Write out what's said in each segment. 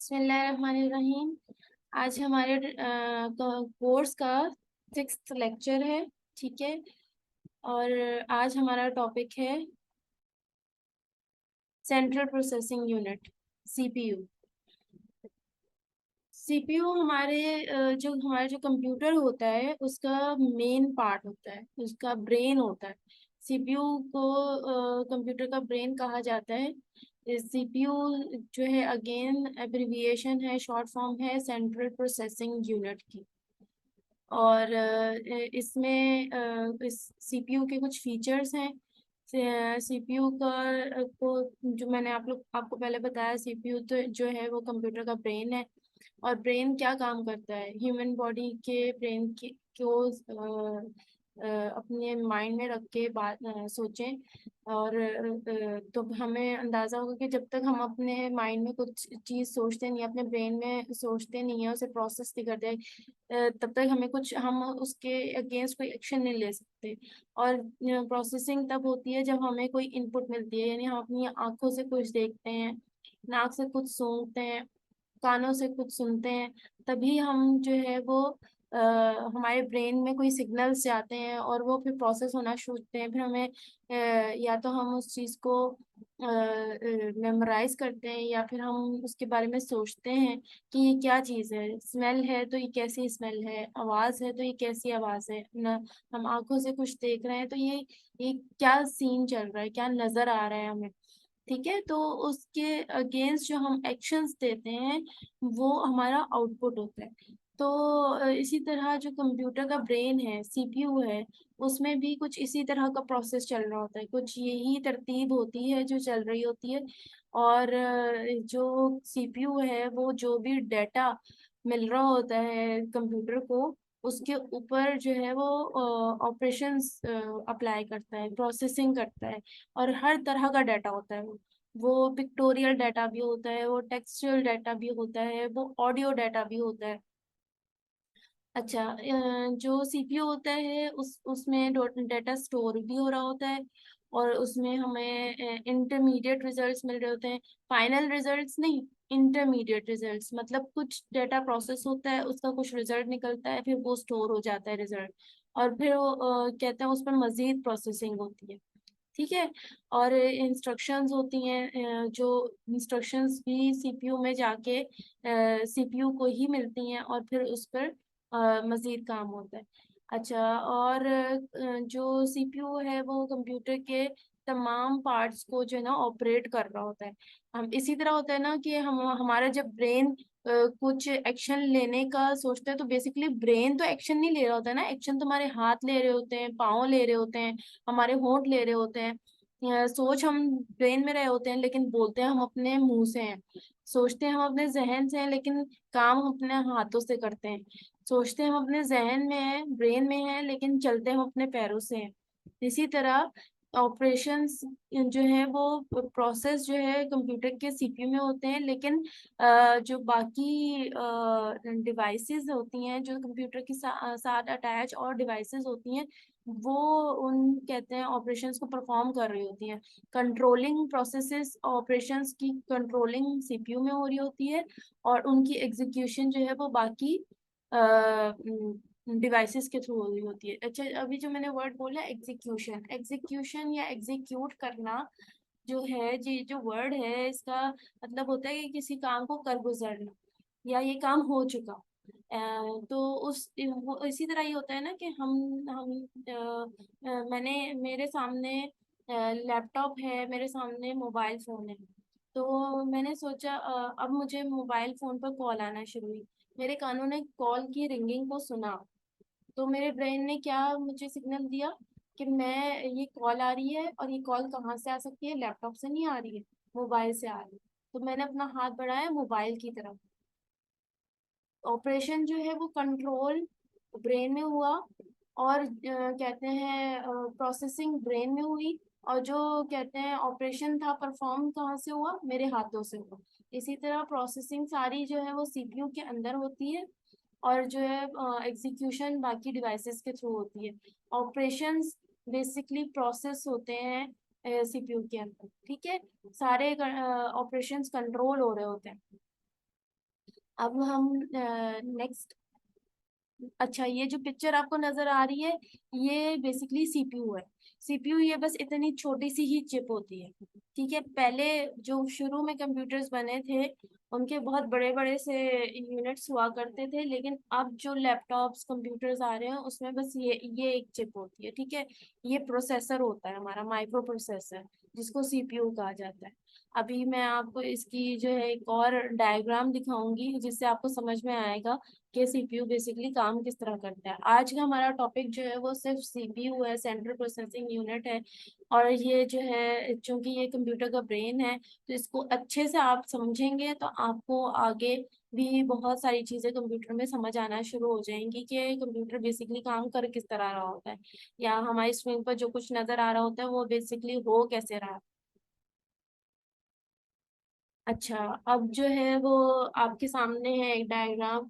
बिस्मिल्लाहिर्रहमानिर्रहीम। आज हमारे कोर्स का 6th लेक्चर है। ठीक है। और आज हमारा टॉपिक है central processing unit, CPU. CPU हमारे जो कंप्यूटर होता है उसका मेन पार्ट होता है, उसका ब्रेन होता है। सीपीयू को कंप्यूटर का ब्रेन कहा जाता है। सीपीयू जो है अगेन एब्रिविएशन है, शॉर्ट फॉर्म है सेंट्रल प्रोसेसिंग यूनिट की। और इस सीपीयू के कुछ फीचर्स हैं। सीपीयू का को जो मैंने आपको पहले बताया, सीपीयू तो जो है वो कंप्यूटर का ब्रेन है। और ब्रेन क्या काम करता है, ह्यूमन बॉडी के ब्रेन को अपने माइंड में रख के बात सोचें। और तो हमें अंदाजा होगा कि जब तक हम अपने माइंड में कुछ चीज़ सोचते नहीं, अपने ब्रेन में सोचते नहीं है, उसे प्रोसेस नहीं करते, तब तक हम उसके अगेंस्ट कोई एक्शन नहीं ले सकते। और प्रोसेसिंग तब होती है जब हमें कोई इनपुट मिलती है, यानी हम अपनी आंखों से कुछ देखते हैं, नाक से कुछ सूंघते हैं, कानों से कुछ सुनते हैं। तभी हम जो है वो अ, हमारे ब्रेन में कोई सिग्नल्स जाते हैं और वो फिर प्रोसेस होना शुरू होते हैं। फिर हमें या तो हम उस चीज़ को मेमोराइज करते हैं या फिर हम उसके बारे में सोचते हैं कि ये क्या चीज़ है। स्मेल है तो ये कैसी स्मेल है, आवाज़ है तो ये कैसी आवाज़ है ना। हम आंखों से कुछ देख रहे हैं तो ये क्या सीन चल रहा है, क्या नज़र आ रहा है हमें। ठीक है। तो उसके अगेंस्ट जो हम एक्शंस देते हैं वो हमारा आउटपुट होता है। तो इसी तरह जो कंप्यूटर का ब्रेन है, सीपीयू है, उसमें भी कुछ इसी तरह का प्रोसेस चल रहा होता है, कुछ यही तरतीब होती है जो चल रही होती है। और जो सीपीयू है वो जो भी डेटा मिल रहा होता है कंप्यूटर को, उसके ऊपर जो है वो ऑपरेशंस अप्लाई करता है, प्रोसेसिंग करता है। और हर तरह का डाटा होता है वो पिक्टोरियल डाटा भी होता है, वो टेक्सचुअल डाटा भी होता है, वो ऑडियो डाटा भी होता है। अच्छा, जो सीपीयू होता है उसमें डाटा स्टोर भी हो रहा होता है। और उसमें हमें इंटरमीडिएट रिजल्ट्स मिल रहे होते हैं, फाइनल रिजल्ट्स नहीं। इंटरमीडिएट रिजल्ट्स मतलब कुछ डाटा प्रोसेस होता है, उसका कुछ रिजल्ट निकलता है, फिर वो स्टोर हो जाता है रिजल्ट। और फिर वो कहते हैं उस पर मजीद प्रोसेसिंग होती है। ठीक है। और इंस्ट्रक्शंस होती हैं, जो इंस्ट्रक्शंस भी सीपीयू में जाके सीपीयू को ही मिलती हैं और फिर उस पर मज़ीद काम होता है। अच्छा, और जो सीपीयू है वो कंप्यूटर के तमाम पार्ट्स को जो है ना ऑपरेट कर रहा होता है। हम इसी तरह होता है ना कि हम हमारा जब ब्रेन कुछ एक्शन लेने का सोचता है तो बेसिकली ब्रेन तो एक्शन नहीं ले रहा होता है ना, एक्शन तो हमारे हाथ ले रहे होते हैं, पाँव ले रहे होते हैं, हमारे होंठ ले रहे होते हैं। सोच हम ब्रेन में रहे होते हैं लेकिन बोलते हैं हम अपने मुंह से हैं। सोचते हैं हम अपने जहन से हैं लेकिन काम हम अपने हाथों से करते हैं। सोचते हैं हम अपने जहन में हैं, ब्रेन में हैं, लेकिन चलते हम अपने पैरों से हैं। इसी तरह ऑपरेशंस जो है वो प्रोसेस जो है कंप्यूटर के सीपीयू में होते हैं, लेकिन जो बाकी डिवाइसेस होती हैं जो कंप्यूटर के साथ अटैच और डिवाइसेस होती हैं, वो उन कहते हैं ऑपरेशंस को परफॉर्म कर रही होती हैं। कंट्रोलिंग प्रोसेसेस ऑपरेशंस की कंट्रोलिंग सीपीयू में हो रही होती है और उनकी एग्जीक्यूशन जो है वो बाकी डिवाइसेस के थ्रू हो रही होती है। अच्छा, अभी जो मैंने वर्ड बोला एग्जीक्यूशन, एग्जीक्यूशन या एग्जीक्यूट करना जो है जी, जो वर्ड है इसका मतलब होता है कि किसी काम को कर गुजरना या ये काम हो चुका। तो इसी तरह ये होता है ना कि हम मेरे सामने लैपटॉप है, मेरे सामने मोबाइल फोन है। तो मैंने सोचा अब मुझे मोबाइल फोन पर कॉल आना शुरू हुई, मेरे कानों ने कॉल की रिंगिंग को सुना। तो मेरे ब्रेन ने क्या मुझे सिग्नल दिया कि मैं ये कॉल आ रही है, और ये कॉल कहाँ से आ सकती है, लैपटॉप से नहीं आ रही है, मोबाइल से आ रही है। तो मैंने अपना हाथ बढ़ाया मोबाइल की तरफ। ऑपरेशन जो है वो कंट्रोल ब्रेन में हुआ, और कहते हैं प्रोसेसिंग ब्रेन में हुई। और जो कहते हैं ऑपरेशन था परफॉर्म कहाँ से हुआ, मेरे हाथों से हुआ। इसी तरह प्रोसेसिंग सारी जो है वो सीपीयू के अंदर होती है, और जो है एग्जीक्यूशन बाकी डिवाइसेस के थ्रू होती है। ऑपरेशंस बेसिकली प्रोसेस होते हैं सीपीयू के अंदर। ठीक है। सारे ऑपरेशंस कंट्रोल हो रहे होते हैं। अब हम नेक्स्ट, अच्छा ये जो पिक्चर आपको नजर आ रही है ये बेसिकली सीपीयू है। सीपीयू ये बस इतनी छोटी सी ही चिप होती है, ठीक है। पहले जो शुरू में कंप्यूटर्स बने थे उनके बहुत बड़े बड़े से यूनिट्स हुआ करते थे, लेकिन अब जो लैपटॉप्स कंप्यूटर्स आ रहे हैं उसमें बस ये एक चिप होती है, ठीक है। ये प्रोसेसर होता है हमारा, माइक्रो प्रोसेसर, जिसको सीपीयू कहा जाता है। अभी मैं आपको इसकी जो है एक और डायग्राम दिखाऊंगी जिससे आपको समझ में आएगा कि सीपीयू बेसिकली काम किस तरह करता है। आज का हमारा टॉपिक जो है वो सिर्फ सीपीयू है, सेंट्रल प्रोसेसिंग यूनिट है। और ये जो है चूंकि ये कंप्यूटर का ब्रेन है, तो इसको अच्छे से आप समझेंगे तो आपको आगे भी बहुत सारी चीजें कंप्यूटर में समझ आना शुरू हो जाएंगी कि कंप्यूटर बेसिकली काम कर किस तरह रहा होता है, या हमारी स्क्रीन पर जो कुछ नजर आ रहा होता है वो बेसिकली हो कैसे रहा है। अच्छा, अब जो है वो आपके सामने है एक डायग्राम।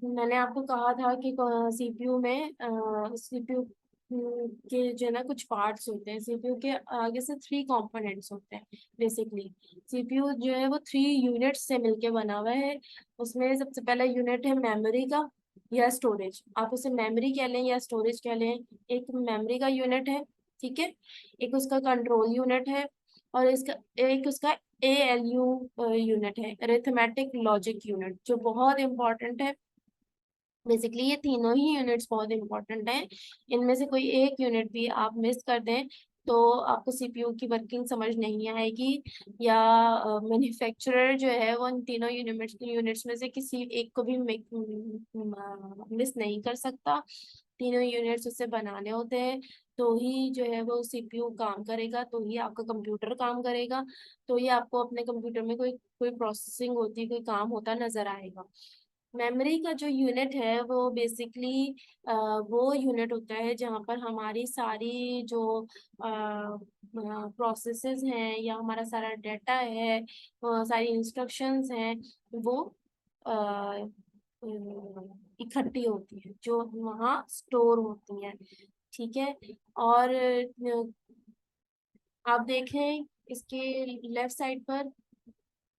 मैंने आपको कहा था कि सीपीयू में सीपीयू के जो है ना कुछ पार्ट्स होते हैं। सीपीयू के आगे से थ्री कंपोनेंट्स होते हैं बेसिकली। सीपीयू जो है वो थ्री यूनिट्स से मिलके बना हुआ है। उसमें सबसे पहला यूनिट है मेमोरी का या स्टोरेज, आप उसे मेमोरी कह लें या स्टोरेज कह लें। एक मेमोरी का यूनिट है, ठीक है। एक उसका कंट्रोल यूनिट है, और इसका एक उसका ALU यूनिट है, अरिथमेटिक लॉजिक यूनिट, जो बहुत इंपॉर्टेंट है। बेसिकली ये तीनों ही यूनिट्स बहुत इंपॉर्टेंट हैं। इनमें से कोई एक यूनिट भी आप मिस कर दें तो आपको सीपीयू की वर्किंग समझ नहीं आएगी, या मैन्युफैक्चरर जो है वो इन तीनों यूनिट्स में से किसी एक को भी मिस नहीं कर सकता। तीनों यूनिट्स उससे बनाने होते हैं, तो ही जो है वो सीपीयू काम करेगा, तो ही आपका कंप्यूटर काम करेगा, तो ही आपको अपने कंप्यूटर में कोई कोई प्रोसेसिंग होती, कोई काम होता नजर आएगा। मेमोरी का जो यूनिट है वो बेसिकली वो यूनिट होता है जहाँ पर हमारी सारी जो प्रोसेसेस हैं या हमारा सारा डाटा है, सारी इंस्ट्रक्शंस हैं, वो अ, इकट्ठी होती है, जो वहाँ स्टोर होती हैं, ठीक है। और आप देखें इसके लेफ्ट साइड पर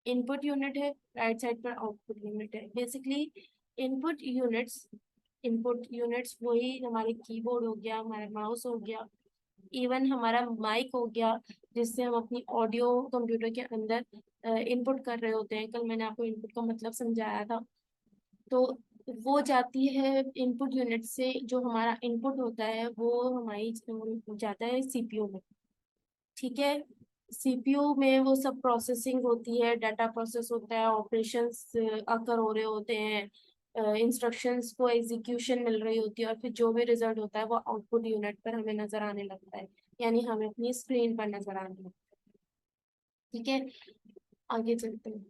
इनपुट यूनिट है, राइट साइड पर आउटपुट यूनिट है। बेसिकली इनपुट यूनिट्स वही हमारे कीबोर्ड हो गया, हमारा माउस हो गया, इवन हमारा माइक हो गया, जिससे हम अपनी ऑडियो कंप्यूटर के अंदर इनपुट कर रहे होते हैं। कल मैंने आपको इनपुट का मतलब समझाया था। तो वो जाती है इनपुट यूनिट से, जो हमारा इनपुट होता है वो हमारी जाता है सीपीयू में, ठीक है। सीपीयू में वो सब प्रोसेसिंग होती है, डाटा प्रोसेस होता है, ऑपरेशंस अकर हो रहे होते हैं, इंस्ट्रक्शंस को एग्जीक्यूशन मिल रही होती है, और फिर जो भी रिजल्ट होता है वो आउटपुट यूनिट पर हमें नजर आने लगता है, यानी हमें अपनी स्क्रीन पर नजर आने लगता है, ठीक है। आगे चलते हैं।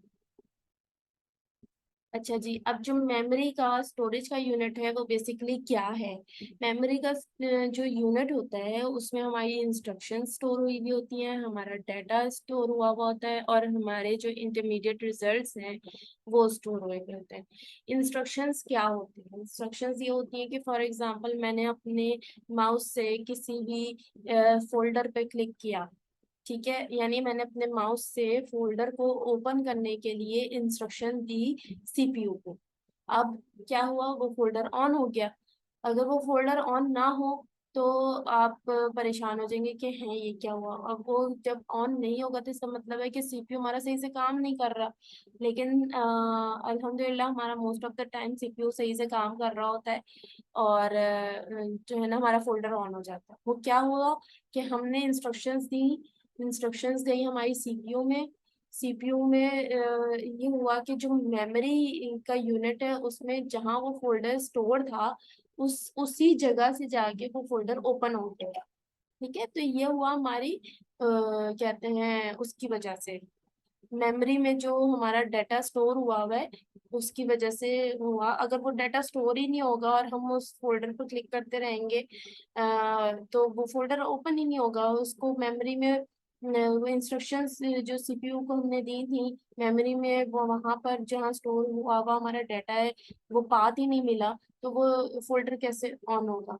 अच्छा जी, अब जो मेमोरी का स्टोरेज का यूनिट है वो बेसिकली क्या है। मेमोरी का जो यूनिट होता है उसमें हमारी इंस्ट्रक्शन स्टोर हुई भी होती हैं, हमारा डाटा स्टोर हुआ हुआ होता है, और हमारे जो इंटरमीडिएट रिजल्ट्स हैं वो स्टोर हुए हुए होते हैं। इंस्ट्रक्शंस क्या होती हैं? इंस्ट्रक्शंस ये होती हैं कि फॉर एग्जांपल मैंने अपने माउस से किसी भी फोल्डर पे क्लिक किया, ठीक है, यानी मैंने अपने माउस से फोल्डर को ओपन करने के लिए इंस्ट्रक्शन दी सीपीयू को। अब क्या हुआ, वो फोल्डर ऑन हो गया। अगर वो फोल्डर ऑन ना हो तो आप परेशान हो जाएंगे कि हैं ये क्या हुआ। अब वो जब ऑन नहीं होगा तो इसका मतलब है कि सीपीयू हमारा सही से काम नहीं कर रहा। लेकिन अल्हम्दुलिल्लाह हमारा most of the time CPU सही से काम कर रहा होता है, और जो है ना हमारा फोल्डर ऑन हो जाता है। वो क्या हुआ कि हमने इंस्ट्रक्शंस दी, इंस्ट्रक्शंस गई हमारी सीपीयू में। सीपीयू में ये हुआ कि जो मेमोरी का यूनिट है उसमें जहां वो फोल्डर स्टोर था उसी जगह से जाके वो फोल्डर ओपन हो गया, ठीक है। तो ये हुआ हमारी कहते हैं उसकी वजह से, मेमोरी में जो हमारा डाटा स्टोर हुआ हुआ है उसकी वजह से हुआ। अगर वो डाटा स्टोर ही नहीं होगा और हम उस फोल्डर पर क्लिक करते रहेंगे तो वो फोल्डर ओपन ही नहीं होगा। उसको मेमोरी में वो इंस्ट्रक्शंस जो सीपीयू को हमने दी थी मेमोरी में, वो वहां पर जहाँ स्टोर हुआ हुआ हमारा डाटा है वो पाथ ही नहीं मिला, तो वो फोल्डर कैसे ऑन होगा।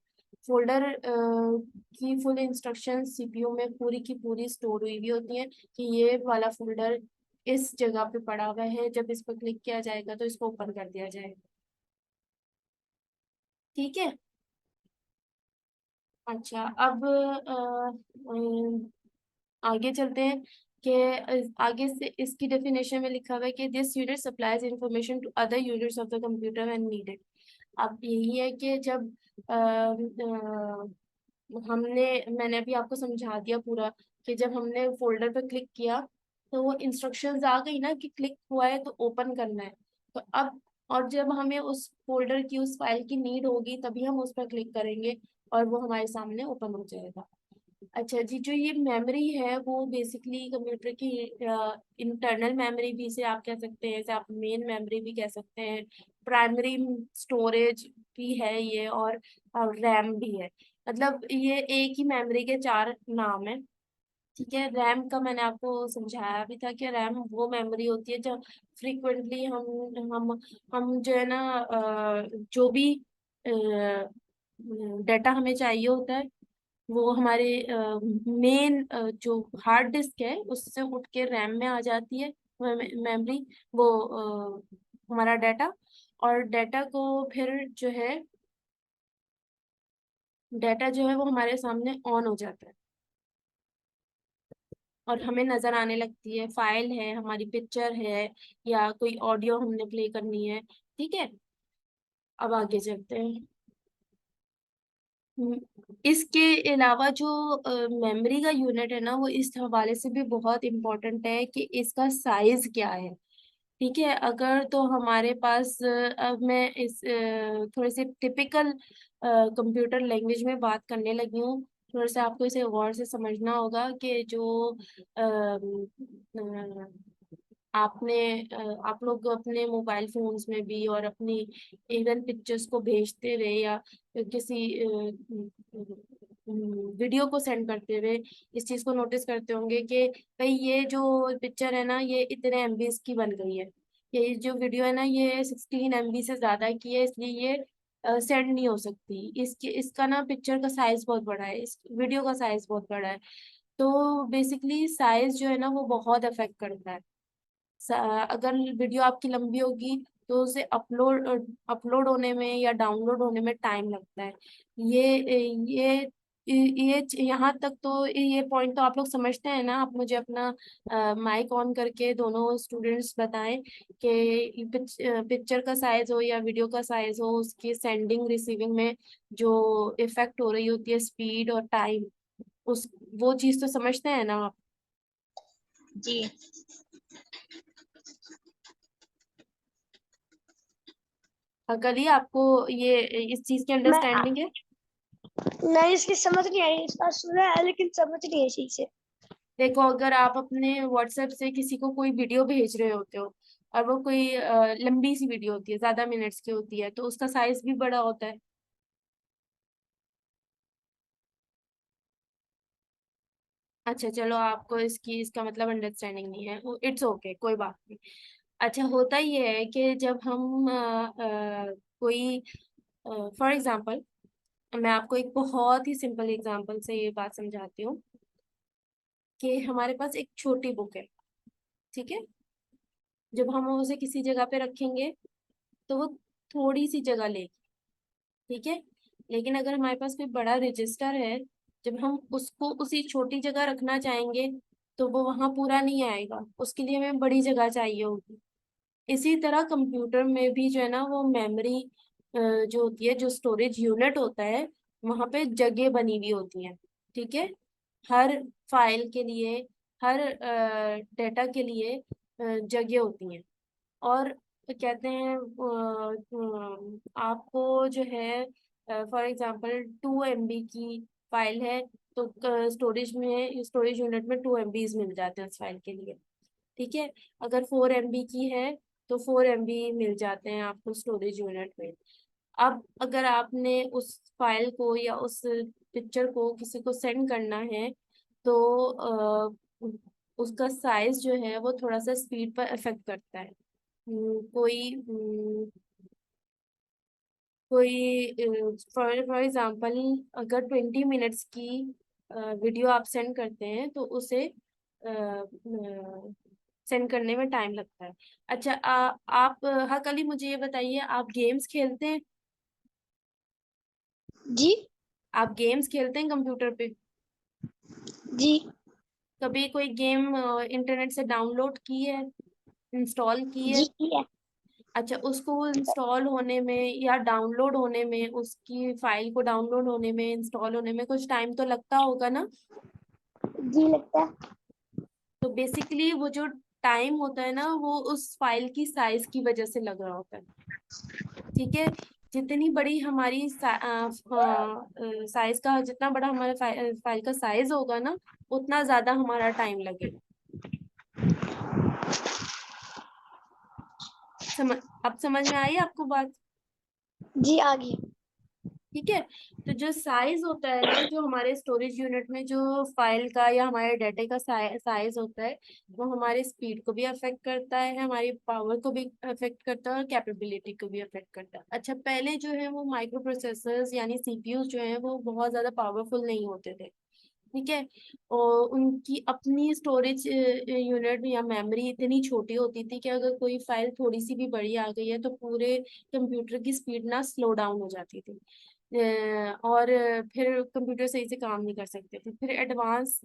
फोल्डर की फुल इंस्ट्रक्शन सीपीयू में पूरी की पूरी स्टोर हुई भी होती हैं कि ये वाला फोल्डर इस जगह पे पड़ा हुआ है, जब इस पर क्लिक किया जाएगा तो इसको ओपन कर दिया जाएगा। ठीक है। अच्छा, अब आगे चलते हैं कि आगे से इसकी डेफिनेशन में लिखा हुआ है कि this unit supplies information to other units of the computer when needed. अब यही है कि जब हमने मैंने अभी आपको समझा दिया पूरा कि जब हमने फोल्डर पर क्लिक किया तो वो इंस्ट्रक्शंस आ गई ना कि क्लिक हुआ है तो ओपन करना है। तो अब और जब हमें उस फोल्डर की उस फाइल की नीड होगी तभी हम उस पर क्लिक करेंगे और वो हमारे सामने ओपन हो जाएगा। अच्छा जी, जो ये मेमोरी है वो बेसिकली कंप्यूटर की इंटरनल मेमोरी भी से आप कह सकते हैं, जैसे आप मेन मेमोरी भी कह सकते हैं, प्राइमरी स्टोरेज भी है ये, और रैम भी है। मतलब ये एक ही मेमोरी के चार नाम है। ठीक है। रैम का मैंने आपको समझाया भी था कि रैम वो मेमोरी होती है जो फ्रीक्वेंटली हम जो है ना जो भी डाटा हमें चाहिए होता है वो हमारे मेन जो हार्ड डिस्क है उससे उठ के रैम में आ जाती है मेमोरी, वो हमारा डाटा। और डाटा जो है वो हमारे सामने ऑन हो जाता है और हमें नजर आने लगती है, फाइल है, हमारी पिक्चर है, या कोई ऑडियो हमने प्ले करनी है। ठीक है। अब आगे चलते हैं। हम्म, इसके अलावा जो मेमोरी का यूनिट है ना वो इस हवाले से भी बहुत इम्पोर्टेंट है कि इसका साइज क्या है। ठीक है। अगर तो हमारे पास अब मैं इस थोड़े से टिपिकल कंप्यूटर लैंग्वेज में बात करने लगी हूँ। थोड़ा सा आपको इसे गौर से समझना होगा कि जो आपने आप लोग अपने मोबाइल फोन्स में भी और अपनी इवन पिक्चर्स को भेजते हुए या किसी वीडियो को सेंड करते हुए इस चीज को नोटिस करते होंगे कि भाई ये जो पिक्चर है ना ये इतने एमबी की बन गई है, ये जो वीडियो है ना ये 16 MB से ज्यादा की है, इसलिए ये सेंड नहीं हो सकती, इसका ना पिक्चर का साइज बहुत बड़ा है, इस वीडियो का साइज बहुत बड़ा है। तो बेसिकली साइज जो है ना वो बहुत अफेक्ट करता है। अगर वीडियो आपकी लंबी होगी तो उसे अपलोड होने में या डाउनलोड होने में टाइम लगता है। ये ये यहाँ तक तो ये पॉइंट तो आप लोग समझते हैं ना। आप मुझे अपना माइक ऑन करके दोनों स्टूडेंट्स बताएं कि पिक्चर का साइज हो या वीडियो का साइज हो, उसकी सेंडिंग रिसीविंग में जो इफेक्ट हो रही होती है, स्पीड और टाइम, उस वो चीज तो समझते हैं ना आप। जी। करिए, आपको ये इस चीज की मैं अंडरस्टैंडिंग है। नहीं, इसकी समझ नहीं आई, इसका सुना है लेकिन समझ नहीं आई सही से। देखो, अगर आप अपने व्हाट्सएप से किसी को कोई वीडियो भेज रहे होते हो और वो कोई लंबी सी वीडियो होती है, ज्यादा मिनट्स की होती है, तो उसका साइज भी बड़ा होता है। अच्छा चलो, आपको इसका मतलब अंडरस्टैंडिंग नहीं है, इट्स ओके, कोई बात नहीं। अच्छा, होता ये है कि जब हम कोई फॉर एग्जांपल, मैं आपको एक बहुत ही सिंपल एग्जांपल से ये बात समझाती हूँ कि हमारे पास एक छोटी बुक है। ठीक है। जब हम उसे किसी जगह पे रखेंगे तो वो थोड़ी सी जगह लेगी। ठीक है। लेकिन अगर हमारे पास कोई बड़ा रजिस्टर है, जब हम उसको उसी छोटी जगह रखना चाहेंगे तो वो वहां पूरा नहीं आएगा, उसके लिए हमें बड़ी जगह चाहिए होगी। इसी तरह कंप्यूटर में भी जो है ना वो मेमोरी जो होती है, जो स्टोरेज यूनिट होता है, वहां पे जगह बनी हुई होती है। ठीक है। हर फाइल के लिए, हर डेटा के लिए जगह होती है। और कहते हैं आपको जो है फॉर एग्जांपल 2 MB की फाइल है तो स्टोरेज यूनिट में 2 MBs मिल जाते हैं उस फाइल के लिए। ठीक है। अगर 4 MB की है तो 4 MB मिल जाते हैं आपको स्टोरेज यूनिट में। अब अगर आपने उस फाइल को या उस पिक्चर को किसी को सेंड करना है तो उसका साइज जो है वो थोड़ा सा स्पीड पर इफेक्ट करता है। कोई फॉर एग्जांपल, अगर 20 मिनट्स की वीडियो आप सेंड करते हैं तो उसे सेंड करने में टाइम लगता है। अच्छा आप हाँ कल ही मुझे ये बताइए, आप गेम्स खेलते हैं? जी। आप गेम्स खेलते हैं कंप्यूटर पे? जी। कभी कोई गेम इंटरनेट से डाउनलोड की है, इंस्टॉल की है? जी है। अच्छा, उसको इंस्टॉल होने में या डाउनलोड होने में, उसकी फाइल को डाउनलोड होने में, इंस्टॉल होने में कुछ टाइम तो लगता होगा ना? जी लगता है। तो बेसिकली वो जो टाइम होता है ना, वो उस फाइल की साइज की वजह से लग रहा होता है। ठीक है, जितनी बड़ी हमारी साइज का, जितना बड़ा हमारा फाइल का साइज होगा ना, उतना ज्यादा हमारा टाइम लगेगा। समझ अब समझ में आई आपको बात? जी आ गई। ठीक है, तो जो साइज होता है ना, जो हमारे स्टोरेज यूनिट में जो फाइल का या हमारे डाटा का साइज होता है, वो हमारे स्पीड को भी अफेक्ट करता है, हमारी पावर को भी अफेक्ट करता है, और कैपेबिलिटी को भी अफेक्ट करता है। अच्छा, पहले जो है वो माइक्रो प्रोसेसर्स यानी सीपीयू जो है वो बहुत ज्यादा पावरफुल नहीं होते थे। ठीक है, और उनकी अपनी स्टोरेज यूनिट या मेमोरी इतनी छोटी होती थी कि अगर कोई फाइल थोड़ी सी भी बड़ी आ गई है तो पूरे कंप्यूटर की स्पीड ना स्लो डाउन हो जाती थी। और फिर कंप्यूटर सही से काम नहीं कर सकते थे। फिर एडवांस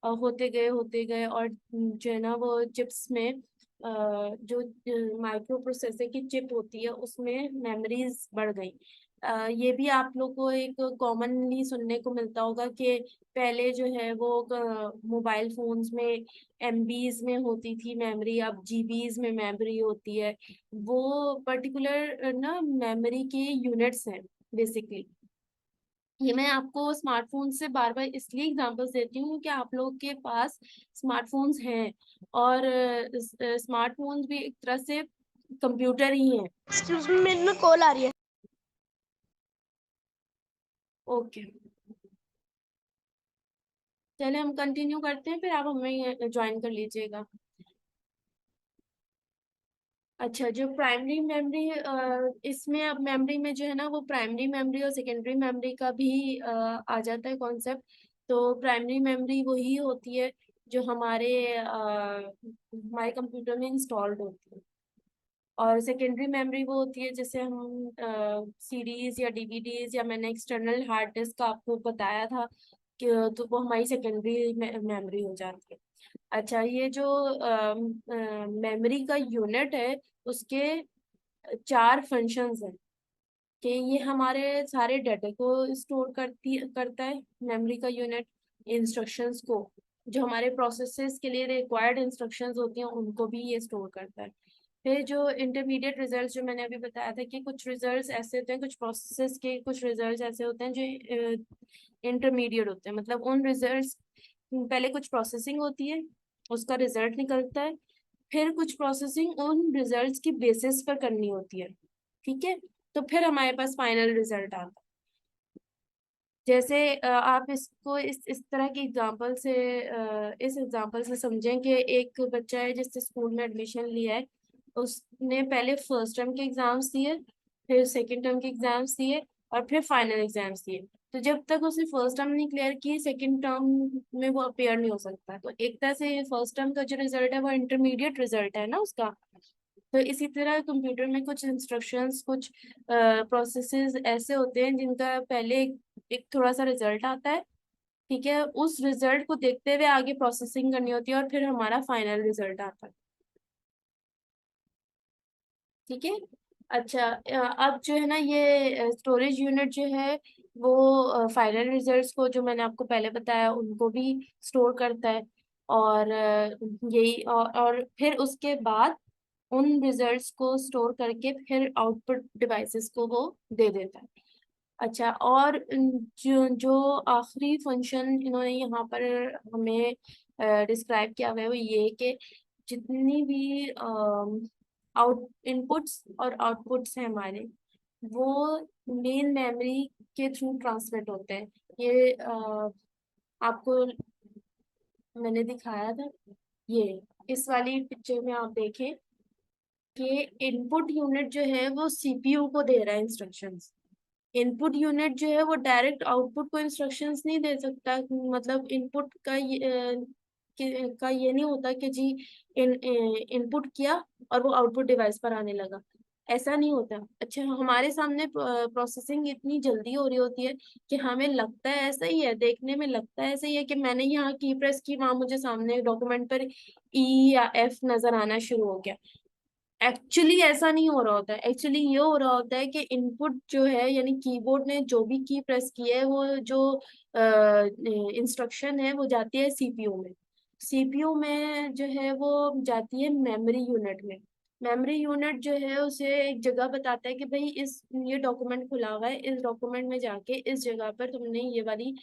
होते गए और जो है ना वो चिप्स में जो माइक्रो प्रोसेसर की चिप होती है उसमें मेमोरीज बढ़ गई। ये भी आप लोग को एक कॉमनली सुनने को मिलता होगा कि पहले जो है वो मोबाइल फोन्स में एमबीज में होती थी मेमोरी, अब जीबीज में मेमोरी होती है। वो पर्टिकुलर ना मेमोरी के यूनिट्स हैं बेसिकली। ये मैं आपको स्मार्टफोन से बार बार इसलिए एग्जांपल्स देती हूँ कि आप लोग के पास स्मार्टफोन्स हैं, और स्मार्टफोन्स भी एक तरह से कंप्यूटर ही हैं। एक्सक्यूज मी, मेरे में कॉल आ रही है। ओके, चले हम कंटिन्यू करते हैं, फिर आप हमें ज्वाइन कर लीजिएगा। अच्छा, जो प्राइमरी मेमोरी, इसमें अब मेमोरी में जो है ना वो प्राइमरी मेमोरी और सेकेंडरी मेमोरी का भी आ जाता है कॉन्सेप्ट। तो प्राइमरी मेमोरी वही होती है जो हमारे कंप्यूटर में इंस्टॉल्ड होती है, और सेकेंडरी मेमोरी वो होती है जैसे हम सीडीज या डीवीडीज, या मैंने एक्सटर्नल हार्ड डिस्क आपको बताया था कि तो वो हमारी सेकेंडरी मेमोरी हो जाती है। अच्छा, ये जो मेमोरी का यूनिट है उसके चार फंक्शंस हैं कि ये हमारे सारे डाटा को स्टोर करता है मेमोरी का यूनिट, इंस्ट्रक्शंस को, जो हमारे प्रोसेसेस के लिए रिक्वायर्ड इंस्ट्रक्शंस होती हैं उनको भी ये स्टोर करता है। फिर जो इंटरमीडिएट रिजल्ट्स जो मैंने अभी बताया था कि कुछ रिजल्ट्स ऐसे होते हैं, कुछ प्रोसेसेस के कुछ रिजल्ट्स ऐसे होते हैं जो इंटरमीडिएट होते हैं, मतलब उन रिजल्ट्स, पहले कुछ प्रोसेसिंग होती है, उसका रिजल्ट निकलता है, फिर कुछ प्रोसेसिंग उन रिजल्ट्स की बेसिस पर करनी होती है। ठीक है, तो फिर हमारे पास फाइनल रिजल्ट आता है। जैसे आप इसको इस तरह की एग्जांपल से इस एग्जांपल से समझें कि एक बच्चा है जिसने स्कूल में एडमिशन लिया है, उसने पहले फर्स्ट टर्म के एग्जाम्स दिए, फिर सेकंड टर्म के एग्जाम्स दिए, और फिर फाइनल एग्जाम्स दिए। तो जब तक उसने फर्स्ट टर्म नहीं क्लियर की, सेकंड टर्म में वो अपेयर नहीं हो सकता। तो एक तरह से फर्स्ट टर्म का जो रिजल्ट है वो इंटरमीडिएट रिजल्ट है ना उसका। तो इसी तरह कंप्यूटर में कुछ इंस्ट्रक्शंस, कुछ प्रोसेसेस ऐसे होते हैं जिनका पहले एक थोड़ा सा रिजल्ट आता है। ठीक है, उस रिजल्ट को देखते हुए आगे प्रोसेसिंग करनी होती है, और फिर हमारा फाइनल रिजल्ट आता है। ठीक है, अच्छा अब जो है ना ये स्टोरेज यूनिट जो है वो फाइनल रिजल्ट्स को, जो मैंने आपको पहले बताया, उनको भी स्टोर करता है। और और फिर उसके बाद उन रिजल्ट्स को स्टोर करके फिर आउटपुट डिवाइसेस को वो दे देता है। अच्छा, और जो जो आखिरी फंक्शन इन्होंने यहाँ पर हमें डिस्क्राइब किया हुआ है वो ये कि जितनी भी आउट इनपुट्स और आउटपुट्स हैं हमारे, वो मेन मेमोरी के थ्रू ट्रांसमिट होते हैं। ये आपको मैंने दिखाया था, ये इस वाली पिक्चर में आप देखें कि इनपुट यूनिट जो है वो सीपीयू को दे रहा है इंस्ट्रक्शंस। इनपुट यूनिट जो है वो डायरेक्ट आउटपुट को इंस्ट्रक्शंस नहीं दे सकता, मतलब इनपुट का का ये नहीं होता कि जी इनपुट किया और वो आउटपुट डिवाइस पर आने लगा, ऐसा नहीं होता। अच्छा, हमारे सामने प्रोसेसिंग इतनी जल्दी हो रही होती है कि हमें लगता है ऐसा ही है, देखने में लगता है ऐसा ही है कि मैंने यहाँ की प्रेस की, वहां मुझे सामने डॉक्यूमेंट पर ई या एफ नजर आना शुरू हो गया। एक्चुअली ऐसा नहीं हो रहा होता है। एक्चुअली ये हो रहा होता है कि इनपुट जो है, यानी कीबोर्ड ने जो भी की प्रेस की है, वो जो इंस्ट्रक्शन है वो जाती है सीपीयू में। सीपीयू में जो है वो जाती है मेमोरी यूनिट में। मेमोरी यूनिट जो है उसे एक जगह बताता है कि भाई इस ये डॉक्यूमेंट खुला हुआ है, इस डॉक्यूमेंट में जाके इस जगह पर तुमने ये वाली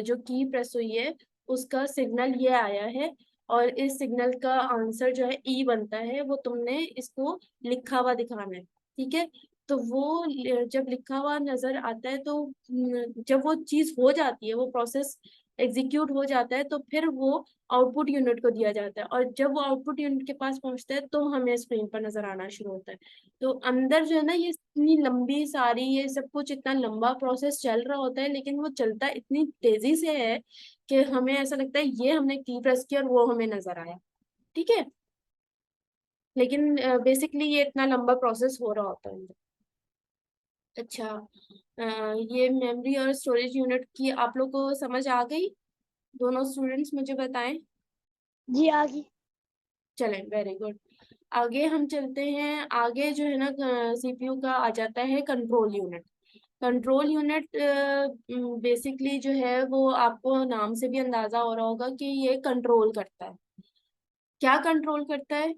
जो की प्रेस हुई है उसका सिग्नल ये आया है, और इस सिग्नल का आंसर जो है ई बनता है, वो तुमने इसको लिखा हुआ दिखाना है। ठीक है, तो वो जब लिखा हुआ नजर आता है तो जब वो चीज हो जाती है, वो प्रोसेस एग्जीक्यूट हो जाता है, तो फिर वो आउटपुट यूनिट को दिया जाता है, और जब वो आउटपुट यूनिट के पास पहुंचता है तो हमें स्क्रीन पर नजर आना शुरू होता है। तो अंदर जो है ना, ये इतनी लंबी सारी, ये सब कुछ इतना लंबा प्रोसेस चल रहा होता है, लेकिन वो चलता इतनी तेजी से है कि हमें ऐसा लगता है ये हमने की प्रेस किया और वो हमें नजर आया। ठीक है, लेकिन बेसिकली ये इतना लंबा प्रोसेस हो रहा होता है। अच्छा, ये मेमोरी और स्टोरेज यूनिट की आप लोग को समझ आ गई? दोनों स्टूडेंट्स मुझे बताएं। जी आ गई। चलें, वेरी गुड। आगे हम चलते हैं। आगे जो है ना, सीपीयू का आ जाता है control unit. Control unit basically जो है वो आपको नाम से भी अंदाजा हो रहा होगा कि ये कंट्रोल करता है। क्या कंट्रोल करता है?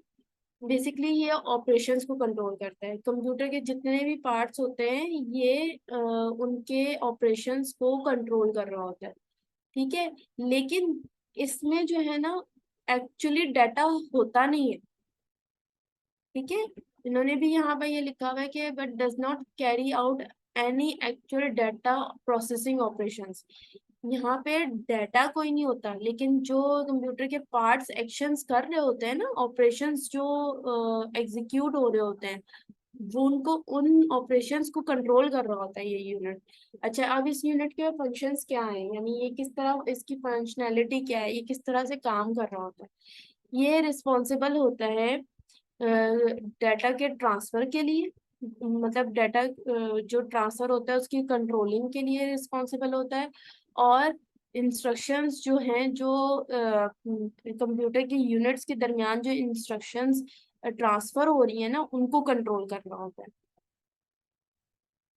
बेसिकली ये ऑपरेशंस को कंट्रोल करता है। कंप्यूटर के जितने भी पार्ट्स होते हैं, ये उनके ऑपरेशंस को कंट्रोल कर रहा होता है। ठीक है, लेकिन इसमें जो है ना, एक्चुअली डाटा होता नहीं है। ठीक है, इन्होंने भी यहाँ पर ये लिखा हुआ है कि but does not carry out any actual data processing operations. यहाँ पे डाटा कोई नहीं होता, लेकिन जो कंप्यूटर के पार्ट्स एक्शंस कर रहे होते हैं ना, ऑपरेशंस जो एग्जीक्यूट हो रहे होते हैं, वो उनको, उन ऑपरेशंस को कंट्रोल कर रहा होता है ये यूनिट। अच्छा, अब इस यूनिट के फंक्शंस क्या हैं, यानी ये किस तरह, इसकी फंक्शनैलिटी क्या है, ये किस तरह से काम कर रहा होता है। ये रिस्पॉन्सिबल होता है डाटा के ट्रांसफर के लिए, मतलब डाटा जो ट्रांसफर होता है उसकी कंट्रोलिंग के लिए रिस्पॉन्सिबल होता है, और इंस्ट्रक्शंस जो हैं, जो कंप्यूटर के यूनिट्स के दरमियान जो इंस्ट्रक्शंस ट्रांसफर हो रही है ना, उनको कंट्रोल कर रहा होता है।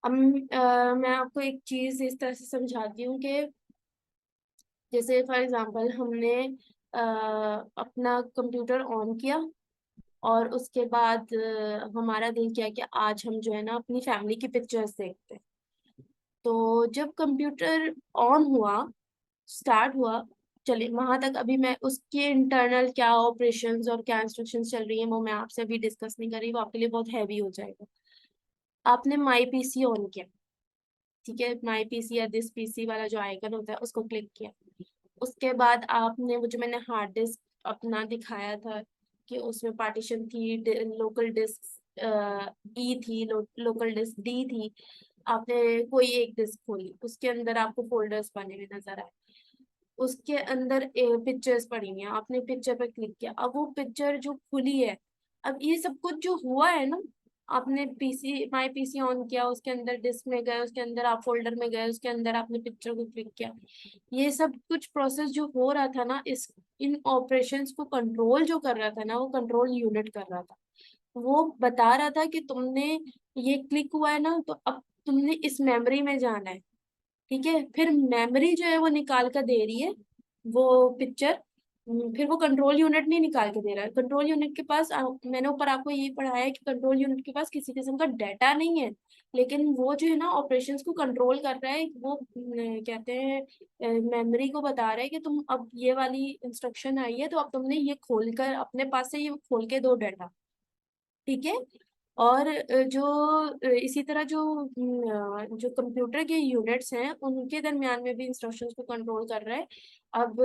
अब मैं आपको एक चीज इस तरह से समझाती हूँ कि जैसे फॉर एग्जांपल हमने अपना कंप्यूटर ऑन किया, और उसके बाद हमारा दिल किया कि आज हम जो है ना अपनी फैमिली की पिक्चर्स देखते हैं। तो जब कंप्यूटर ऑन हुआ, स्टार्ट हुआ, चलिए वहां तक अभी मैं उसके इंटरनल क्या ऑपरेशंस और क्या इंस्ट्रक्शंस चल रही हैं वो मैं आपसे अभी डिस्कस नहीं कर रही, वो आपके लिए बहुत हैवी हो जाएगा। आपने माई पीसी ऑन किया। ठीक है, माई पीसी या दिस पीसी वाला जो आइकन होता है उसको क्लिक किया। उसके बाद आपने वो जो मैंने हार्ड डिस्क अपना दिखाया था कि उसमें पार्टीशन थी, लोकल डिस्क ई थी, लोकल डिस्क डी थी। आपने कोई एक डिस्क खोली, उसके अंदर आपको फोल्डर्स बने हुए नजर आए, उसके अंदर पिक्चर्स पड़ी हुई हैं, आपने पिक्चर पर क्लिक किया, अब वो पिक्चर जो खुली है, अब ये सब कुछ जो हुआ है ना, आपने पीसी माई पीसी ऑन किया, उसके अंदर डिस्क में गए, उसके अंदर आप फोल्डर में गए, उसके अंदर आपने पिक्चर को क्लिक किया, ये सब कुछ प्रोसेस जो हो रहा था ना, इस इन ऑपरेशंस को कंट्रोल जो कर रहा था ना, वो कंट्रोल यूनिट कर रहा था। वो बता रहा था कि तुमने ये क्लिक हुआ है ना, तो अब तुमने इस मेमोरी में जाना है। ठीक है, फिर मेमोरी जो है वो निकाल कर दे रही है वो पिक्चर। फिर वो कंट्रोल यूनिट नहीं निकाल के दे रहा है। कंट्रोल यूनिट के पास मैंने ऊपर आपको यही पढ़ाया है कि कंट्रोल यूनिट के पास किसी किस्म का डाटा नहीं है, लेकिन वो जो है ना ऑपरेशंस को कंट्रोल कर रहा है। वो कहते हैं, मेमोरी को बता रहा है कि तुम अब ये वाली इंस्ट्रक्शन आई है, तो अब तुमने ये खोल कर अपने पास से ये खोल के दो डाटा। ठीक है, और इसी तरह जो कंप्यूटर के यूनिट्स हैं उनके दरमियान में भी इंस्ट्रक्शंस को कंट्रोल कर रहा है। अब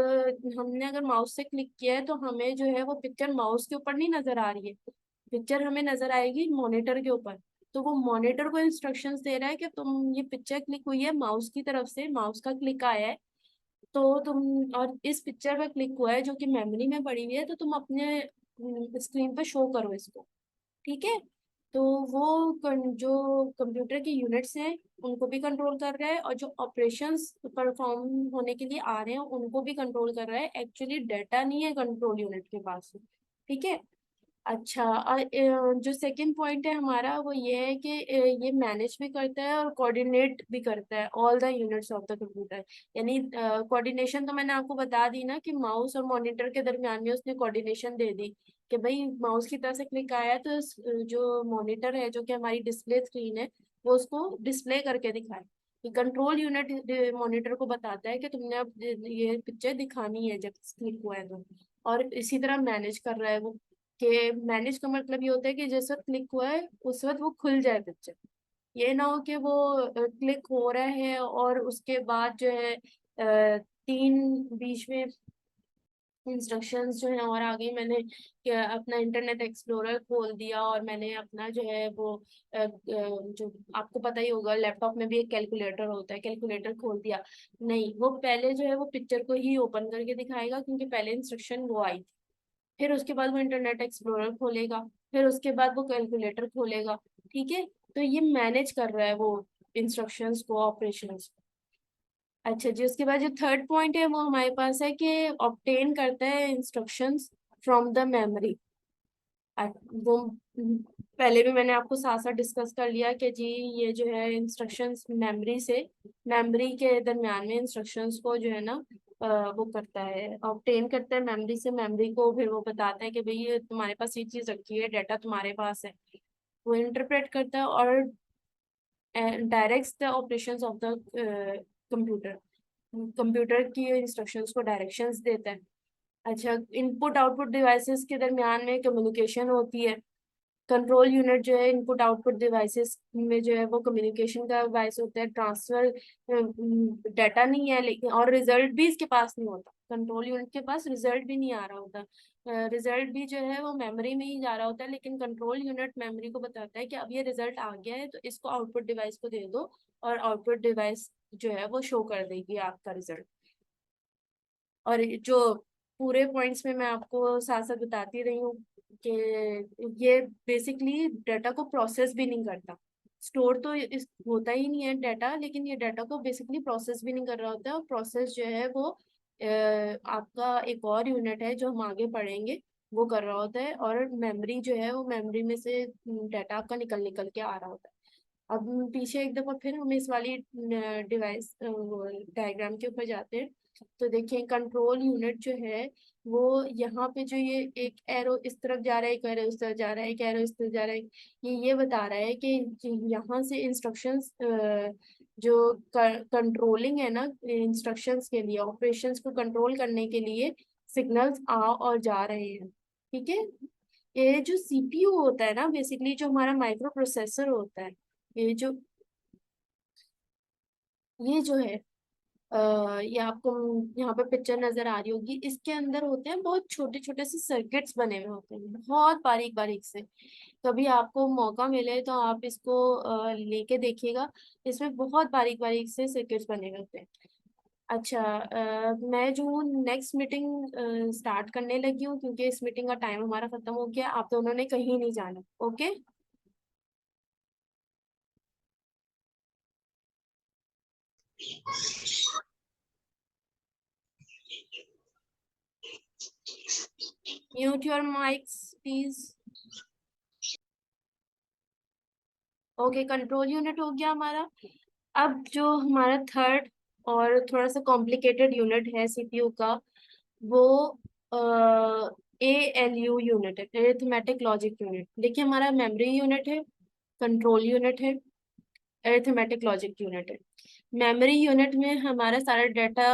हमने अगर माउस से क्लिक किया है तो हमें जो है वो पिक्चर माउस के ऊपर नहीं नजर आ रही है, पिक्चर हमें नजर आएगी मॉनिटर के ऊपर। तो वो मॉनिटर को इंस्ट्रक्शंस दे रहा है कि तुम ये पिक्चर क्लिक हुई है माउस की तरफ से, माउस का क्लिक आया है, तो तुम, और इस पिक्चर पे क्लिक हुआ है जो कि मेमोरी में पड़ी हुई है, तो तुम अपने स्क्रीन पे शो करो इसको। ठीक है। तो वो जो कंप्यूटर की यूनिट्स हैं उनको भी कंट्रोल कर रहा है, और जो ऑपरेशंस परफॉर्म होने के लिए आ रहे हैं उनको भी कंट्रोल कर रहा है। एक्चुअली डाटा नहीं है कंट्रोल यूनिट के पास। ठीक है। अच्छा, और जो सेकंड पॉइंट है हमारा वो ये है कि ये मैनेज भी करता है और कोऑर्डिनेट भी करता है all the units of the computer. यानी कोऑर्डिनेशन तो मैंने आपको बता दी ना, कि माउस और मॉनिटर के दरमियान में उसने कोऑर्डिनेशन दे दी कि भाई माउस की तरफ से क्लिक आया तो जो मॉनिटर है, जो कि हमारी डिस्प्ले स्क्रीन है, वो उसको डिस्प्ले करके दिखाए। कंट्रोल यूनिट मॉनिटर को बताता है कि तुमने अब ये पिक्चर दिखानी है जब क्लिक हुआ है तो। और इसी तरह मैनेज कर रहा है वो, कि मैनेज का मतलब ये होता है कि जैसे क्लिक हुआ है उस वक्त वो खुल जाए पिक्चर। ये ना हो कि वो क्लिक हो रहा है और उसके बाद जो है तीन बीच में इंस्ट्रक्शंस जो है और आगे मैंने क्या अपना इंटरनेट एक्सप्लोरर खोल दिया, और मैंने अपना जो है वो जो आपको पता ही होगा लैपटॉप में भी एक कैलकुलेटर होता है, कैलकुलेटर खोल दिया। नहीं, वो पहले जो है वो पिक्चर को ही ओपन करके दिखाएगा, क्योंकि पहले इंस्ट्रक्शन वो आई थी। फिर उसके बाद वो इंटरनेट एक्सप्लोरर खोलेगा, फिर उसके बाद वो कैलकुलेटर खोलेगा। ठीक है। तो ये मैनेज कर रहा है वो इंस्ट्रक्शंस को, ऑपरेशंस। अच्छा जी, उसके बाद जो थर्ड पॉइंट है वो हमारे पास है कि ऑब्टेन करता है इंस्ट्रक्शंस फ्रॉम द मेमोरी। वो पहले भी मैंने आपको साथ साथ डिस्कस कर लिया कि जी ये जो है इंस्ट्रक्शंस मेमोरी से, मेमोरी के दरमियान में इंस्ट्रक्शंस को जो है ना वो करता है, ऑब्टेन करता है मेमोरी से। मेमोरी को फिर वो बताता है कि भाई ये तुम्हारे पास ये चीज रखी है, डाटा तुम्हारे पास है। वो इंटरप्रेट करता है और directs the operations of the computer, computer की इंस्ट्रक्शंस को डायरेक्शंस देता है। अच्छा, इनपुट आउटपुट डिवाइसेस के दरमियान में कम्युनिकेशन होती है। कंट्रोल यूनिट जो है इनपुट आउटपुट डिवाइसेस में जो है वो कम्युनिकेशन का डिवाइस होता है। ट्रांसफर डाटा नहीं है लेकिन, और रिजल्ट भी इसके पास नहीं होता। कंट्रोल यूनिट के पास रिजल्ट भी नहीं आ रहा होता। रिजल्ट भी जो है वो मेमोरी में ही जा रहा होता है, लेकिन कंट्रोल यूनिट मेमोरी को बताता है कि अब ये रिजल्ट आ गया है तो इसको आउटपुट डिवाइस को दे दो, और आउटपुट डिवाइस जो है वो शो कर देगी आपका रिजल्ट। और जो पूरे पॉइंट्स में मैं आपको साथ साथ बताती रही हूँ कि ये बेसिकली डाटा को प्रोसेस भी नहीं करता। स्टोर तो इस होता ही नहीं है डाटा, लेकिन ये डाटा को बेसिकली प्रोसेस भी नहीं कर रहा होता है। और प्रोसेस जो है वो आपका एक और यूनिट है जो हम आगे पढ़ेंगे, वो कर रहा होता है। और मेमोरी जो है वो मेमोरी में से डाटा आपका निकल निकल के आ रहा होता है। अब पीछे एक दफा फिर हम इस वाली डिवाइस डायग्राम के ऊपर जाते हैं। तो देखिए कंट्रोल यूनिट जो है वो यहाँ पे जो ये एक एरो इस तरफ जा रहा है, एक एरो इस तरफ जा रहा है, एक एरो इस तरफ जा रहा है, ये बता रहा है कि यहाँ से इंस्ट्रक्शंस जो कंट्रोलिंग है ना, इंस्ट्रक्शंस के लिए, ऑपरेशंस को कंट्रोल करने के लिए सिग्नल्स आ और जा रहे हैं। ठीक है। ये जो सीपीयू होता है ना, बेसिकली जो हमारा माइक्रो प्रोसेसर होता है, ये जो ये जो है ये आपको यहाँ पे पिक्चर नजर आ रही होगी, इसके अंदर होते हैं बहुत छोटे छोटे से सर्किट्स बने हुए होते हैं, बहुत बारीक बारीक से। कभी आपको मौका मिले तो आप इसको लेके देखिएगा। इसमें बहुत बारीक बारीक से सर्किट्स बने हुए होते हैं। अच्छा, मैं जो नेक्स्ट मीटिंग स्टार्ट करने लगी हूँ, क्योंकि इस मीटिंग का टाइम हमारा खत्म हो गया। आप दोनों ने कहीं नहीं जाना। Okay. Mute your mics please. Okay, control unit हो गया हमारा। अब जो हमारा थर्ड और थोड़ा सा कॉम्प्लिकेटेड यूनिट है सीपीयू का, वो ए एल यू यूनिट है, अरिथमेटिक लॉजिक यूनिट। देखिए हमारा मेमोरी यूनिट है, कंट्रोल यूनिट है, अरिथमेटिक लॉजिक यूनिट है। मेमोरी यूनिट में हमारा सारा डाटा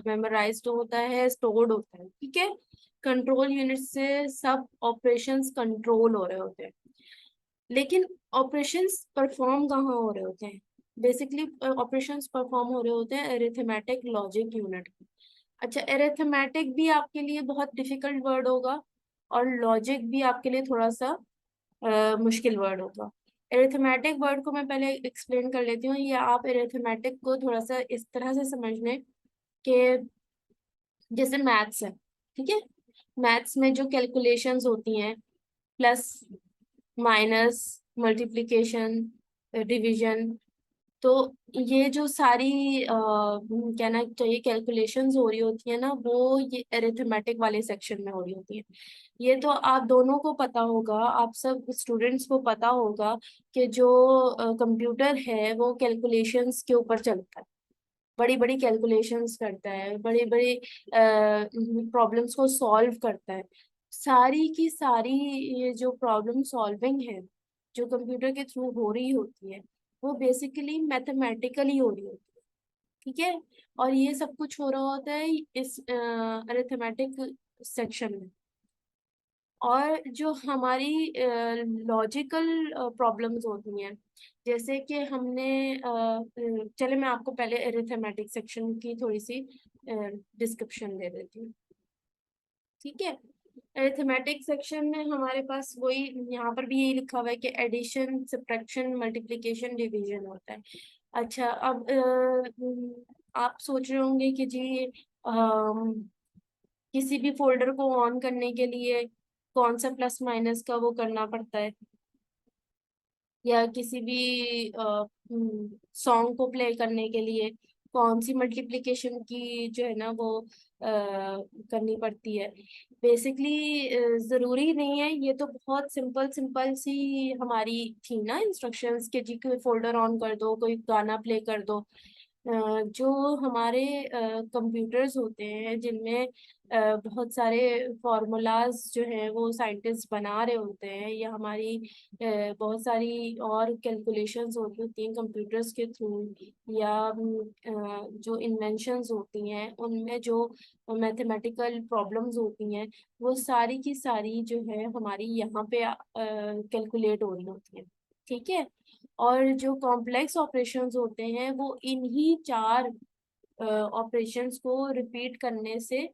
मेमोराइज्ड होता है, स्टोर्ड होता है। ठीक है। कंट्रोल यूनिट से सब ऑपरेशंस कंट्रोल हो रहे होते हैं, लेकिन ऑपरेशंस परफॉर्म कहाँ हो रहे होते हैं? बेसिकली ऑपरेशंस परफॉर्म हो रहे होते हैं अरिथमेटिक लॉजिक यूनिट। अच्छा, अरिथमेटिक भी आपके लिए बहुत डिफिकल्ट वर्ड होगा, और लॉजिक भी आपके लिए थोड़ा सा मुश्किल वर्ड होगा। अरिथमेटिक वर्ड को मैं पहले एक्सप्लेन कर लेती हूँ, या आप अरिथमेटिक को थोड़ा सा इस तरह से समझ लें कि जैसे मैथ्स है, ठीक है, मैथ्स में जो कैलकुलेशंस होती हैं, प्लस माइनस मल्टीप्लिकेशन डिवीजन, तो ये जो सारी कहना चाहिए कैलकुलेशंस हो रही होती है ना, वो ये अरिथमेटिक वाले सेक्शन में हो रही होती है। ये तो आप दोनों को पता होगा, आप सब स्टूडेंट्स को पता होगा कि जो कंप्यूटर है वो कैलकुलेशंस के ऊपर चलता है, बड़ी बड़ी कैलकुलेशंस करता है, बड़ी बड़ी प्रॉब्लम्स को सॉल्व करता है। सारी की सारी ये जो प्रॉब्लम सॉल्विंग है जो कंप्यूटर के थ्रू हो रही होती है, वो बेसिकली मैथमेटिकली हो रही होती है, ठीक है। और ये सब कुछ हो रहा होता है इस अरिथमेटिक सेक्शन में। और जो हमारी लॉजिकल प्रॉब्लम्स होती हैं, जैसे कि हमने चले मैं आपको पहले अरिथमेटिक सेक्शन की थोड़ी सी डिस्क्रिप्शन दे देती हूँ, ठीक है। अरिथमेटिक सेक्शन में हमारे पास वही, यहाँ पर भी यही लिखा हुआ है कि एडिशन सब्ट्रैक्शन मल्टीप्लिकेशन डिवीजन होता है। अच्छा, अब आप सोच रहे होंगे कि जी किसी भी फोल्डर को ऑन करने के लिए कौन सा प्लस माइनस का वो करना पड़ता है, या किसी भी सॉन्ग को प्ले करने के लिए कौन सी मल्टीप्लिकेशन की जो है ना वो करनी पड़ती है। बेसिकली जरूरी नहीं है, ये तो बहुत सिंपल सिंपल सी हमारी थी ना इंस्ट्रक्शंस के जी कोई फोल्डर ऑन कर दो, कोई गाना प्ले कर दो। जो हमारे कंप्यूटर्स होते हैं जिनमें बहुत सारे फार्मूलाज जो हैं वो साइंटिस्ट बना रहे होते हैं, या हमारी बहुत सारी और कैलकुलेशंस होती हैं कंप्यूटर्स के थ्रू, या जो इन्वेंशंस होती हैं उनमें जो मैथमेटिकल प्रॉब्लम्स होती हैं, वो सारी की सारी जो है हमारी यहाँ पे कैलकुलेट हो रही होती हैं, ठीक है। और जो कॉम्प्लेक्स ऑपरेशंस होते हैं वो इन्हीं चार ऑपरेशंस को रिपीट करने से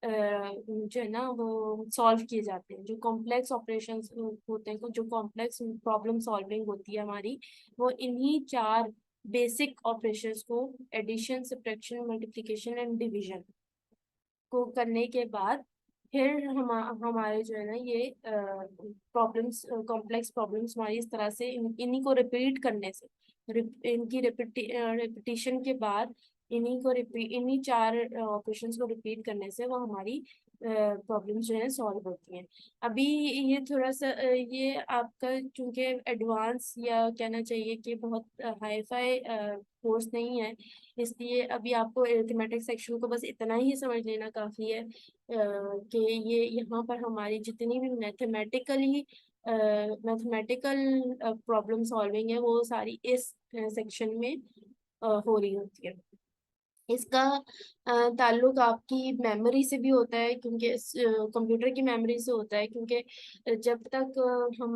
जो है ना वो सॉल्व किए जाते हैं। जो कॉम्प्लेक्स ऑपरेशंस होते हैं, जो कॉम्प्लेक्स प्रॉब्लम सॉल्विंग होती है हमारी, वो इन्हीं चार बेसिक ऑपरेशंस को, addition subtraction multiplication and division को करने के बाद फिर हमारे जो है ना ये प्रॉब्लम्स, कॉम्प्लेक्स प्रॉब्लम्स हमारी इस तरह से इन्हीं को रिपीट करने से, इनकी रिपीटिशन के बाद इन्हीं चार ऑपरेशंस को रिपीट करने से वो हमारी प्रॉब्लम्स जो है सॉल्व होती हैं। अभी ये थोड़ा सा ये आपका चूंकि एडवांस या कहना चाहिए कि बहुत हाई फाई कोर्स नहीं है, इसलिए अभी आपको अरिथमेटिक सेक्शन को बस इतना ही समझ लेना काफी है कि ये यहाँ पर हमारी जितनी भी मैथमेटिकल प्रॉब्लम सॉल्विंग है वो सारी इस सेक्शन में हो रही होती है। इसका ताल्लुक आपकी मेमोरी से भी होता है, क्योंकि कंप्यूटर की मेमोरी से होता है, क्योंकि जब तक हम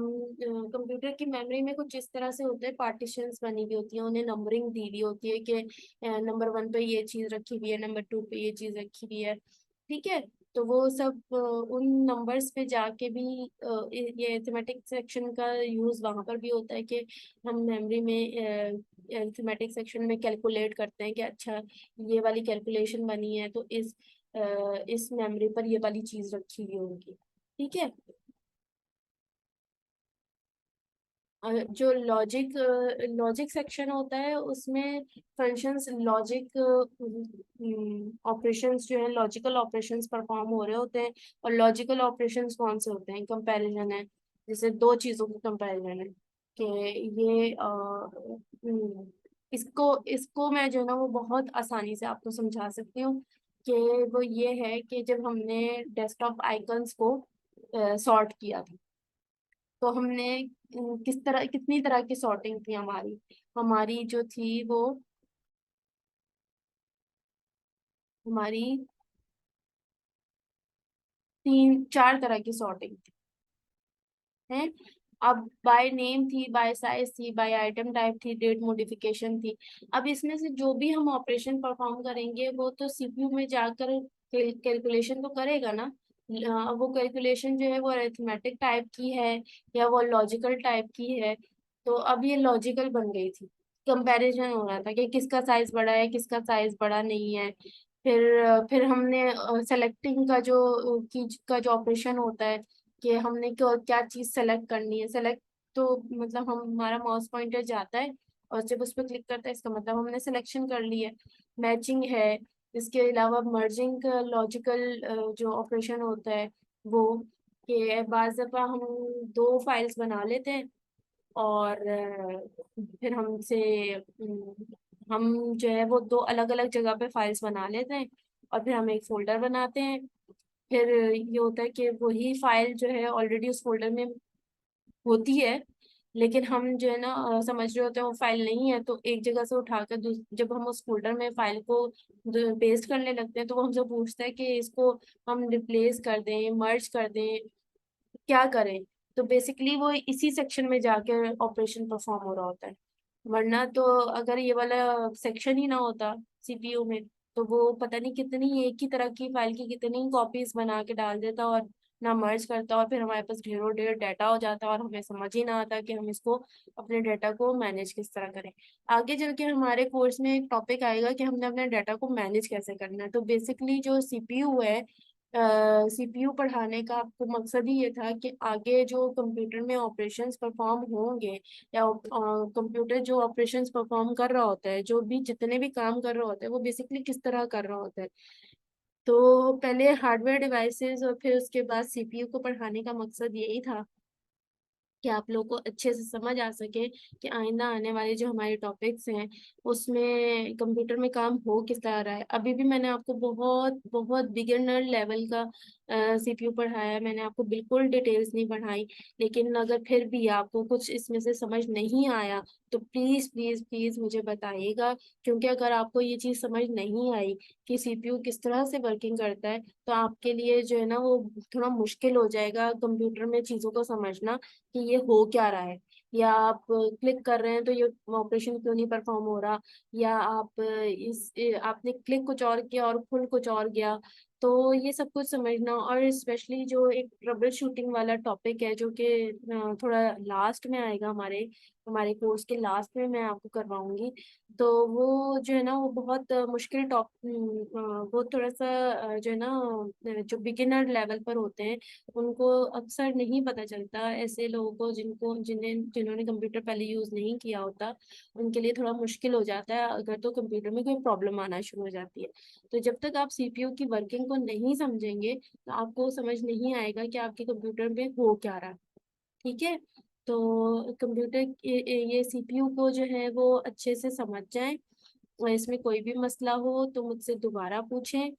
कंप्यूटर की मेमोरी में कुछ इस तरह से होते हैं, पार्टीशंस बनी हुई होती हैं, उन्हें नंबरिंग दी हुई होती है कि नंबर 1 पे ये चीज रखी हुई है, नंबर 2 पे ये चीज रखी हुई है, ठीक है। तो वो सब उन नंबर्स पे जाके भी ये अरिथमेटिक सेक्शन का यूज वहां पर भी होता है कि हम मेमोरी में अरिथमेटिक सेक्शन में कैलकुलेट करते हैं कि अच्छा ये वाली कैलकुलेशन बनी है तो इस मेमोरी पर ये वाली चीज रखी हुई होगी, ठीक है। और जो लॉजिक सेक्शन होता है उसमें फंक्शंस, लॉजिक ऑपरेशंस जो है, लॉजिकल ऑपरेशंस परफॉर्म हो रहे होते हैं। और लॉजिकल ऑपरेशंस कौन से होते हैं? कंपैरिजन है, जैसे दो चीजों का कंपैरिजन है कि ये इसको इसको मैं जो है ना वो बहुत आसानी से आपको समझा सकती हूँ कि वो ये है कि जब हमने डेस्कटॉप आइकन्स को सॉर्ट किया था, तो हमने किस तरह, कितनी तरह की सॉर्टिंग थी हमारी, हमारी जो थी वो हमारी तीन चार तरह की सॉर्टिंग थी, है। अब बाय नेम थी, बाय साइज थी, बाय आइटम टाइप थी, डेट मॉडिफिकेशन थी। अब इसमें से जो भी हम ऑपरेशन परफॉर्म करेंगे वो तो सीपीयू में जाकर कैलकुलेशन तो करेगा ना। वो कैलकुलेशन जो है वो अरिथमेटिक टाइप की है या वो लॉजिकल टाइप की है। तो अब ये लॉजिकल बन गई थी, कंपैरिजन हो रहा था कि किसका साइज बड़ा है, किसका साइज बड़ा नहीं है। फिर हमने सेलेक्टिंग का जो ऑपरेशन होता है कि हमने क्या चीज सेलेक्ट करनी है। सेलेक्ट तो मतलब हम हमारा माउस पॉइंटर जाता है और जब उस पर क्लिक करता है इसका मतलब हमने सिलेक्शन कर ली है। मैचिंग है। इसके अलावा मर्जिंग का लॉजिकल जो ऑपरेशन होता है वो, कि बाज़ दफ़ा हम दो फाइल्स बना लेते हैं और फिर हम जो है वो दो अलग अलग जगह पे फाइल्स बना लेते हैं और फिर हम एक फोल्डर बनाते हैं। फिर ये होता है कि वही फाइल जो है ऑलरेडी उस फोल्डर में होती है, लेकिन हम जो है ना समझ रहे होते हैं वो फाइल नहीं है, तो एक जगह से उठाकर जब हम उस फोल्डर में फाइल को पेस्ट करने लगते हैं तो वो हमसे पूछता है कि इसको हम रिप्लेस कर दें, मर्ज कर दें, क्या करें। तो बेसिकली वो इसी सेक्शन में जाके ऑपरेशन परफॉर्म हो रहा होता है। वरना तो अगर ये वाला सेक्शन ही ना होता सीपीयू में, तो वो पता नहीं कितनी एक ही तरह की फाइल की कितनी कॉपीज बना के डाल देता और ना मर्ज करता, और फिर हमारे पास ढेरों ढेर डाटा हो जाता और हमें समझ ही ना आता कि हम इसको अपने डाटा को मैनेज किस तरह करें। आगे चल के हमारे कोर्स में एक टॉपिक आएगा कि हमने अपने डाटा को मैनेज कैसे करना है। तो बेसिकली जो सीपीयू है, सीपीयू पढ़ाने का आपको मकसद ही ये था कि आगे जो कंप्यूटर में ऑपरेशंस परफॉर्म होंगे या कंप्यूटर जो ऑपरेशंस परफॉर्म कर रहा होता है, जो भी जितने भी काम कर रहा होता है वो बेसिकली किस तरह कर रहा होता है। तो पहले हार्डवेयर डिवाइसेस और फिर उसके बाद सीपीयू को पढ़ाने का मकसद यही था कि आप लोग को अच्छे से समझ आ सके कि आइंदा आने वाले जो हमारे टॉपिक्स हैं उसमें कंप्यूटर में काम हो किस तरह रहा है। अभी भी मैंने आपको बहुत बहुत बिगिनर लेवल का सीपीयू पढ़ाया है, मैंने आपको बिल्कुल डिटेल्स नहीं पढ़ाई। लेकिन अगर फिर भी आपको कुछ इसमें से समझ नहीं आया तो प्लीज़ प्लीज़ प्लीज़ मुझे बताइएगा, क्योंकि अगर आपको ये चीज़ समझ नहीं आई कि सीपीयू किस तरह से वर्किंग करता है तो आपके लिए जो है ना वो थोड़ा मुश्किल हो जाएगा कंप्यूटर में चीज़ों को समझना कि ये हो क्या रहा है। या आप क्लिक कर रहे हैं तो ये ऑपरेशन क्यों नहीं परफॉर्म हो रहा, या आपने क्लिक कुछ और किया और खुल कुछ और गया। तो ये सब कुछ समझना, और स्पेशली जो एक ट्रबल शूटिंग वाला टॉपिक है जो कि थोड़ा लास्ट में आएगा, हमारे हमारे कोर्स के लास्ट में मैं आपको करवाऊंगी। तो वो जो है ना वो बहुत मुश्किल वो थोड़ा सा जो है ना जो बिगिनर लेवल पर होते हैं उनको अक्सर नहीं पता चलता। ऐसे लोगों को जिन्होंने कंप्यूटर पहले यूज नहीं किया होता उनके लिए थोड़ा मुश्किल हो जाता है अगर तो कंप्यूटर में कोई प्रॉब्लम आना शुरू हो जाती है। तो जब तक आप सीपीयू की वर्किंग को नहीं समझेंगे तो आपको समझ नहीं आएगा कि आपके कंप्यूटर में हो क्या रहा है। ठीक है। तो ये सीपीयू को जो है वो अच्छे से समझ जाएं, और इसमें कोई भी मसला हो तो मुझसे दोबारा पूछें।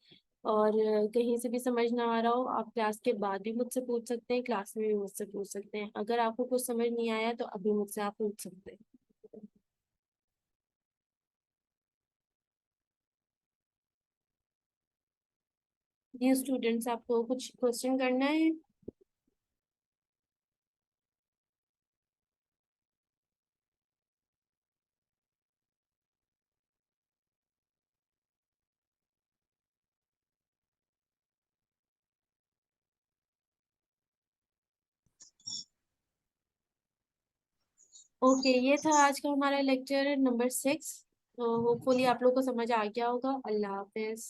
और कहीं से भी समझ ना आ रहा हो आप क्लास के बाद भी मुझसे पूछ सकते हैं, क्लास में भी मुझसे पूछ सकते हैं। अगर आपको कुछ समझ नहीं आया तो अभी मुझसे आप पूछ सकते हैं। जी स्टूडेंट्स, आपको कुछ क्वेश्चन करना है? ओके, ये था आज का हमारा लेक्चर नंबर 6। तो होपफुली आप लोग को समझ आ गया होगा। अल्लाह हाफिज।